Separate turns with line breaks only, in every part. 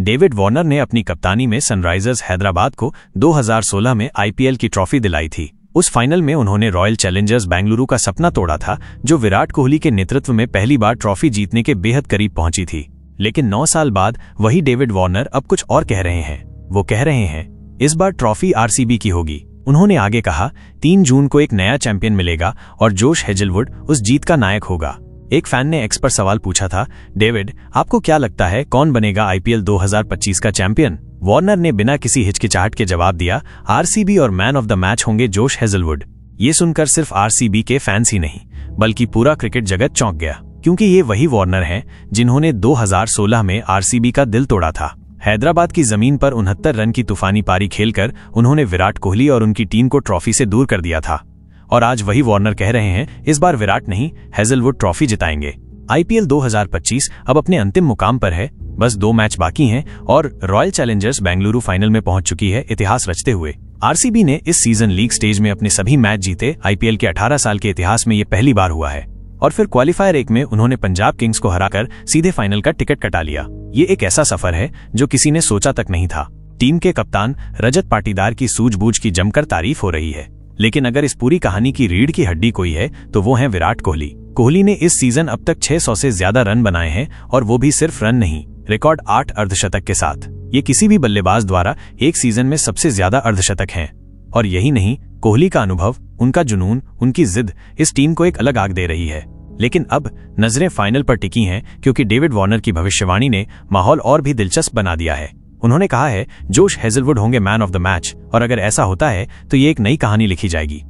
David Warner ने अपनी कप्तानी में सनराइजर्स हैदराबाद को 2016 में आईपीएल की ट्रॉफी दिलाई थी। उस फाइनल में उन्होंने रॉयल चैलेंजर्स बेंगलुरु का सपना तोड़ा था, जो विराट कोहली के नेतृत्व में पहली बार ट्रॉफी जीतने के बेहद करीब पहुंची थी। लेकिन 9 साल बाद वही डेविड वार्नर अब कुछ और कह रहे हैं। वो कह रहे हैं इस बार ट्रॉफी आरसीबी की होगी। उन्होंने आगे कहा 3 जून को एक नया चैंपियन मिलेगा और जोश हेजलवुड उस जीत का नायक होगा। एक फैन ने एक्स पर सवाल पूछा था, डेविड आपको क्या लगता है कौन बनेगा आईपीएल 2025 का चैंपियन? वार्नर ने बिना किसी हिचकिचाहट के जवाब दिया, आरसीबी और मैन ऑफ द मैच होंगे जोश हेजलवुड। ये सुनकर सिर्फ आरसीबी के फैंस ही नहीं बल्कि पूरा क्रिकेट जगत चौंक गया, क्योंकि ये वही वार्नर हैं जिन्होंने 2016 में आरसीबी का दिल तोड़ा था। हैदराबाद की जमीन पर 69 रन की तूफानी पारी खेलकर उन्होंने विराट कोहली और उनकी टीम को ट्रॉफी से दूर कर दिया था। और आज वही वार्नर कह रहे हैं इस बार विराट नहीं हेजलवुड ट्रॉफी जिताएंगे। आईपीएल 2025 अब अपने अंतिम मुकाम पर है। बस 2 मैच बाकी हैं और रॉयल चैलेंजर्स बेंगलुरु फाइनल में पहुंच चुकी है इतिहास रचते हुए। आरसीबी ने इस सीजन लीग स्टेज में अपने सभी मैच जीते। आईपीएल के 18 साल के इतिहास में ये पहली बार हुआ है। और फिर क्वालिफायर 1 में उन्होंने पंजाब किंग्स को हराकर सीधे फाइनल का टिकट कटा लिया। ये एक ऐसा सफर है जो किसी ने सोचा तक नहीं था। टीम के कप्तान रजत पाटीदार की सूझबूझ की जमकर तारीफ हो रही है। लेकिन अगर इस पूरी कहानी की रीढ़ की हड्डी कोई है तो वो है विराट कोहली। कोहली ने इस सीजन अब तक 600 से ज्यादा रन बनाए हैं, और वो भी सिर्फ रन नहीं, रिकॉर्ड 8 अर्धशतक के साथ। ये किसी भी बल्लेबाज द्वारा एक सीजन में सबसे ज्यादा अर्धशतक हैं। और यही नहीं, कोहली का अनुभव, उनका जुनून, उनकी जिद इस टीम को एक अलग आग दे रही है। लेकिन अब नजरें फाइनल पर टिकी हैं, क्योंकि डेविड वार्नर की भविष्यवाणी ने माहौल और भी दिलचस्प बना दिया है। उन्होंने कहा है जोश हेजलवुड होंगे मैन ऑफ द मैच, और अगर ऐसा होता है तो ये एक नई कहानी लिखी जाएगी।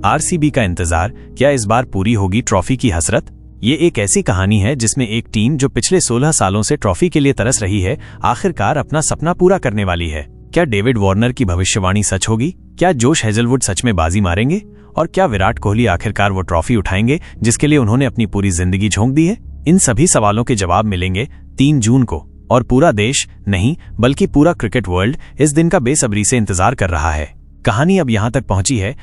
आरसीबी का इंतजार, क्या इस बार पूरी होगी ट्रॉफी की हसरत? ये एक ऐसी कहानी है जिसमें एक टीम जो पिछले 16 सालों से ट्रॉफी के लिए तरस रही है, आखिरकार अपना सपना पूरा करने वाली है। क्या डेविड वार्नर की भविष्यवाणी सच होगी? क्या जोश हेजलवुड सच में बाजी मारेंगे? और क्या विराट कोहली आखिरकार वो ट्रॉफी उठाएंगे जिसके लिए उन्होंने अपनी पूरी जिंदगी झोंक दी है? इन सभी सवालों के जवाब मिलेंगे 3 जून को, और पूरा देश नहीं बल्कि पूरा क्रिकेट वर्ल्ड इस दिन का बेसब्री से इंतजार कर रहा है। कहानी अब यहां तक पहुंची है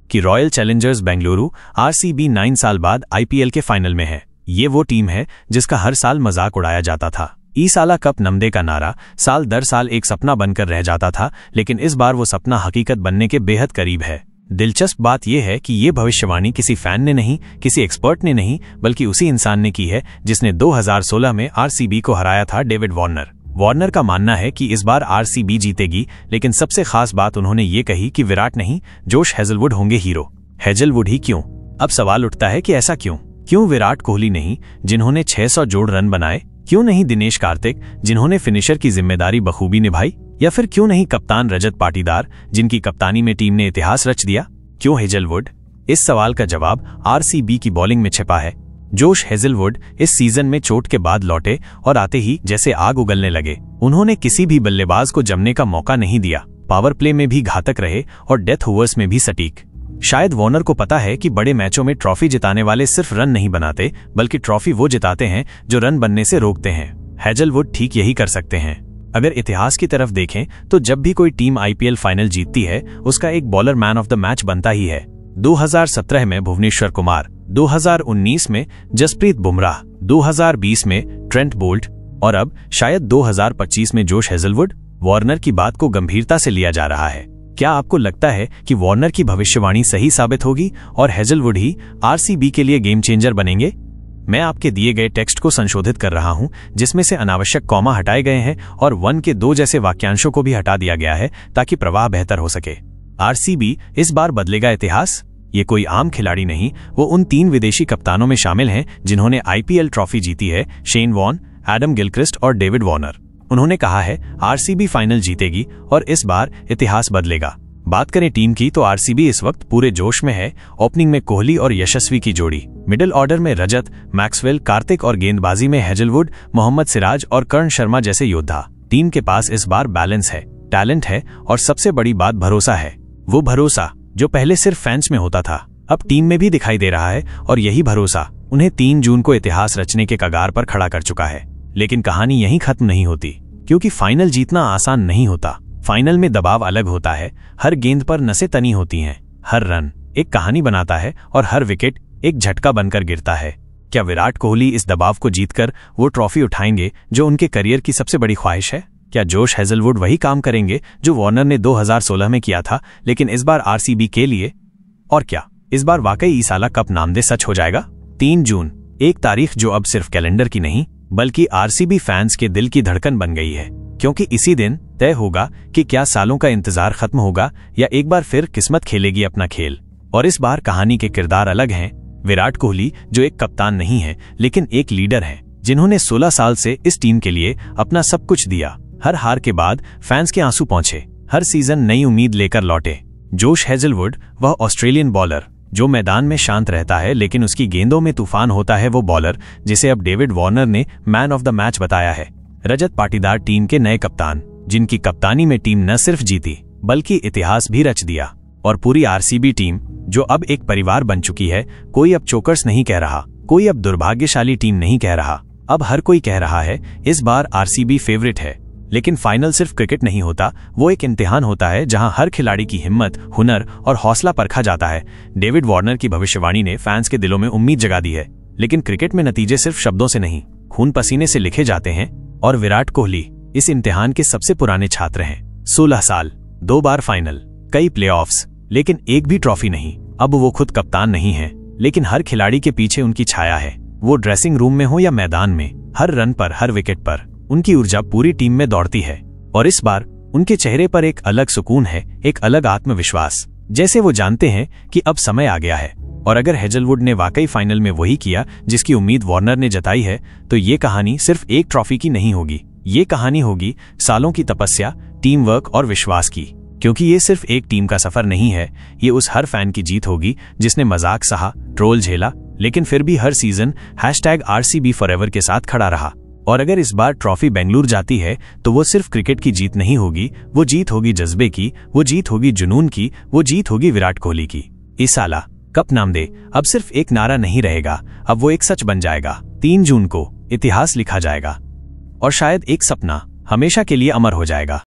कि रॉयल चैलेंजर्स बेंगलुरु आरसीबी 9 साल बाद आईपीएल के फाइनल में है। ये वो टीम है जिसका हर साल मजाक उड़ाया जाता था। ई साला कप नमदे का नारा साल दर साल एक सपना बनकर रह जाता था, लेकिन इस बार वो सपना हकीकत बनने के बेहद करीब है। दिलचस्प बात यह है कि ये भविष्यवाणी किसी फैन ने नहीं, किसी एक्सपर्ट ने नहीं, बल्कि उसी इंसान ने की है जिसने 2016 में आरसीबी को हराया था, डेविड वार्नर। वार्नर का मानना है कि इस बार आरसीबी जीतेगी, लेकिन सबसे खास बात उन्होंने ये कही कि विराट नहीं, जोश हेजलवुड होंगे हीरो। हेजलवुड ही क्यों? अब सवाल उठता है कि ऐसा क्यों? क्यों विराट कोहली नहीं, जिन्होंने 600 जोड़ रन बनाए? क्यों नहीं दिनेश कार्तिक, जिन्होंने फिनिशर की जिम्मेदारी बखूबी निभाई? या फिर क्यों नहीं कप्तान रजत पाटीदार, जिनकी कप्तानी में टीम ने इतिहास रच दिया? क्यों हेजलवुड? इस सवाल का जवाब आरसीबी की बॉलिंग में छिपा है। जोश हेजलवुड इस सीजन में चोट के बाद लौटे और आते ही जैसे आग उगलने लगे। उन्होंने किसी भी बल्लेबाज को जमने का मौका नहीं दिया। पावर प्ले में भी घातक रहे और डेथ ओवर्स में भी सटीक। शायद वार्नर को पता है कि बड़े मैचों में ट्रॉफी जिताने वाले सिर्फ रन नहीं बनाते, बल्कि ट्रॉफी वो जिताते हैं जो रन बनने से रोकते हैं। हेजलवुड ठीक यही कर सकते हैं। अगर इतिहास की तरफ देखें तो जब भी कोई टीम आईपीएल फाइनल जीतती है, उसका एक bowler man of the match बनता ही है। 2017 में भुवनेश्वर कुमार, 2019 में जसप्रीत बुमराह, 2020 में ट्रेंट बोल्ट और अब शायद 2025 में जोश हेजलवुड। वार्नर की बात को गंभीरता से लिया जा रहा है। क्या आपको लगता है कि वार्नर की भविष्यवाणी सही साबित होगी और हेजलवुड ही आरसीबी के लिए गेम चेंजर बनेंगे? मैं आपके दिए गए टेक्स्ट को संशोधित कर रहा हूं, जिसमें से अनावश्यक कॉमा हटाए गए हैं और 1 के 2 जैसे वाक्यांशों को भी हटा दिया गया है, ताकि प्रवाह बेहतर हो सके। आरसीबी इस बार बदलेगा इतिहास। ये कोई आम खिलाड़ी नहीं, वो उन 3 विदेशी कप्तानों में शामिल हैं जिन्होंने आईपीएल ट्रॉफी जीती है, शेन वॉर्न, एडम गिलक्रिस्ट और डेविड वार्नर। उन्होंने कहा है आरसीबी फाइनल जीतेगी और इस बार इतिहास बदलेगा। बात करें टीम की तो आरसीबी इस वक्त पूरे जोश में है। ओपनिंग में कोहली और यशस्वी की जोड़ी, मिडिल ऑर्डर में रजत, मैक्सवेल, कार्तिक और गेंदबाजी में हेजलवुड, मोहम्मद सिराज और कर्ण शर्मा जैसे योद्धा। टीम के पास इस बार बैलेंस है, टैलेंट है और सबसे बड़ी बात भरोसा है। वो भरोसा जो पहले सिर्फ फैंस में होता था, अब टीम में भी दिखाई दे रहा है, और यही भरोसा उन्हें 3 जून को इतिहास रचने के कगार पर खड़ा कर चुका है। लेकिन कहानी यहीं खत्म नहीं होती, क्योंकि फाइनल जीतना आसान नहीं होता। फाइनल में दबाव अलग होता है। हर गेंद पर नसें तनी होती हैं, हर रन एक कहानी बनाता है और हर विकेट एक झटका बनकर गिरता है। क्या विराट कोहली इस दबाव को जीतकर वो ट्रॉफी उठाएंगे जो उनके करियर की सबसे बड़ी ख्वाहिश है? क्या जोश हेजलवुड वही काम करेंगे जो वार्नर ने 2016 में किया था, लेकिन इस बार आरसीबी के लिए? और क्या इस बार वाकई इस साल कप नामदे सच हो जाएगा? 3 जून, एक तारीख जो अब सिर्फ कैलेंडर की नहीं बल्कि आरसीबी फैंस के दिल की धड़कन बन गई है, क्योंकि इसी दिन तय होगा कि क्या सालों का इंतजार खत्म होगा या एक बार फिर किस्मत खेलेगी अपना खेल। और इस बार कहानी के किरदार अलग हैं। विराट कोहली जो एक कप्तान नहीं है लेकिन एक लीडर हैं, जिन्होंने 16 साल से इस टीम के लिए अपना सब कुछ दिया। हर हार के बाद फैंस के आंसू पहुंचे, हर सीजन नई उम्मीद लेकर लौटे। जोश हेजलवुड, वह ऑस्ट्रेलियन बॉलर जो मैदान में शांत रहता है लेकिन उसकी गेंदों में तूफान होता है, वो बॉलर जिसे अब डेविड वार्नर ने मैन ऑफ द मैच बताया है। रजत पाटीदार टीम के नए कप्तान, जिनकी कप्तानी में टीम न सिर्फ जीती बल्कि इतिहास भी रच दिया। और पूरी आरसीबी टीम जो अब एक परिवार बन चुकी है। कोई अब चोकर्स नहीं कह रहा, कोई अब दुर्भाग्यशाली टीम नहीं कह रहा, अब हर कोई कह रहा है इस बार आरसीबी फेवरेट है। लेकिन फाइनल सिर्फ क्रिकेट नहीं होता, वो एक इम्तिहान होता है जहां हर खिलाड़ी की हिम्मत, हुनर और हौसला परखा जाता है। डेविड वार्नर की भविष्यवाणी ने फैंस के दिलों में उम्मीद जगा दी है, लेकिन क्रिकेट में नतीजे सिर्फ शब्दों से नहीं, खून पसीने से लिखे जाते हैं। और विराट कोहली इस इम्तिहान के सबसे पुराने छात्र हैं। 16 साल, 2 बार फाइनल, कई प्लेऑफ्स, लेकिन एक भी ट्रॉफी नहीं। अब वो खुद कप्तान नहीं है, लेकिन हर खिलाड़ी के पीछे उनकी छाया है। वो ड्रेसिंग रूम में हो या मैदान में, हर रन पर, हर विकेट पर उनकी ऊर्जा पूरी टीम में दौड़ती है। और इस बार उनके चेहरे पर एक अलग सुकून है, एक अलग आत्मविश्वास, जैसे वो जानते हैं कि अब समय आ गया है। और अगर हेजलवुड ने वाकई फाइनल में वही किया जिसकी उम्मीद वार्नर ने जताई है, तो ये कहानी सिर्फ एक ट्रॉफी की नहीं होगी, ये कहानी होगी सालों की तपस्या, टीम वर्क और विश्वास की। क्योंकि ये सिर्फ एक टीम का सफर नहीं है, ये उस हर फैन की जीत होगी जिसने मजाक सहा, ट्रोल झेला, लेकिन फिर भी हर सीजन #RCB forever के साथ खड़ा रहा। और अगर इस बार ट्रॉफी बेंगलुरु जाती है तो वो सिर्फ क्रिकेट की जीत नहीं होगी, वो जीत होगी जज्बे की, वो जीत होगी जुनून की, वो जीत होगी विराट कोहली की। इस साल कप नामदे अब सिर्फ एक नारा नहीं रहेगा, अब वो एक सच बन जाएगा। 3 जून को इतिहास लिखा जाएगा और शायद एक सपना हमेशा के लिए अमर हो जाएगा।